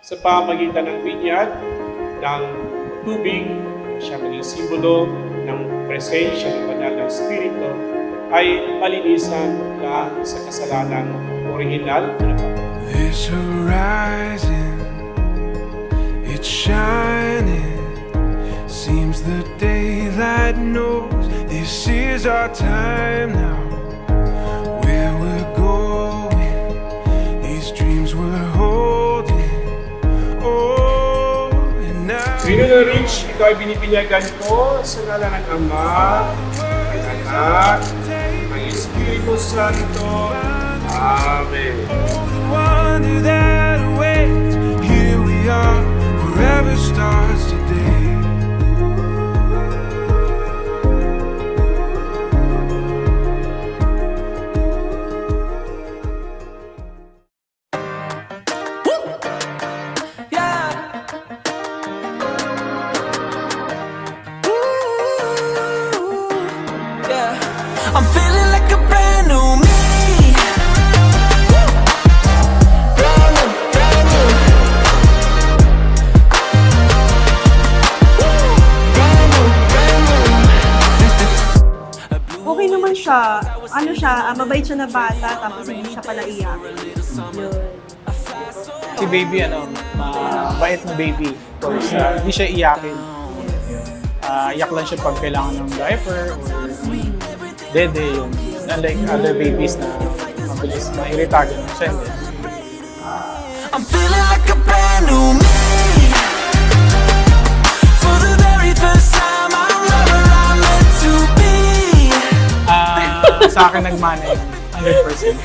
sa pamagitan ng binyag, ng tubig, siya maging simbolo ng presensya ng banal na Espiritu, ay malinisan mula sa kasalanang orihinal. This horizon, it's shining. Seems the daylight knows this is our time now. Where we're going, these dreams we're holding. Oh, and now Winona Ridge, ito ay binibinyagan ko sa ngalan ng Ama, ng Anak, ng Espiritu Santo. Amen. the wonder that awaits. Here we are, forever starts today. I'm feeling like a brand new me. Brand new, brand new. Brand new, brand new. Okay naman siya. Ano siya, mabait siya na bata, tapos hindi siya pala iyak. Yun. Si baby, mabait na baby. Of course, hindi siya iyakin. Iyak lang siya pag kailangan ng diaper or dede yun. Unlike other babies na mabilis mairita, ganun siya. I'm feeling like a brand new me. For the very first time, I'm where I'm meant to be. Sa akin nagmana yun, 100%.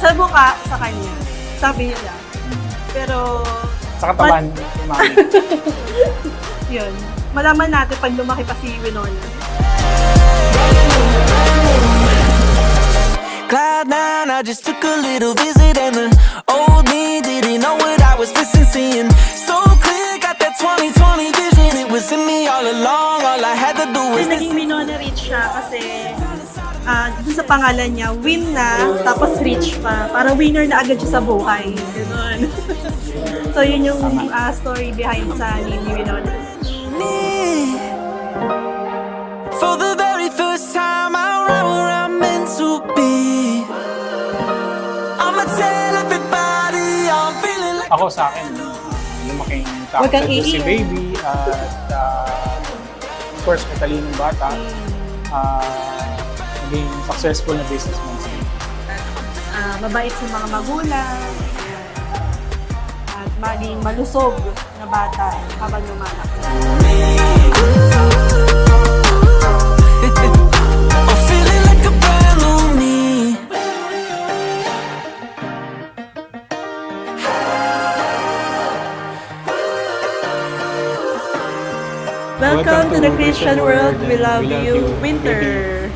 Sa buka, sa kanya. Sabi niya lang. Pero, Sa katawan, ni mami. yun. Malaman natin pag lumaki pa si Winona. Cloud9, I just took a little visit and the old me didn't know what I was missing. Seeing so clear, got that 20/20 vision. It was in me all along. All I had to do was Kasi naging Winona Ridge siya kasi dun sa pangalan niya, win na, tapos rich pa. Para winner na agad siya sa buhay. Ganun. So yun yung story behind sa name ni Winona Ridge. me. For the very first time, I'm right where I'm meant to be. I'ma tell everybody I'm feeling like. Ako sa akin, lumaking Huwag kang takot si iiyak. baby at of course, matalinong bata. Naging successful na businessman siya. Mabait sa mga magulang. At maging malusog na bata habang lumalaki. I'm feeling like a brand new me. Welcome to the Christian world. We love you, Winter.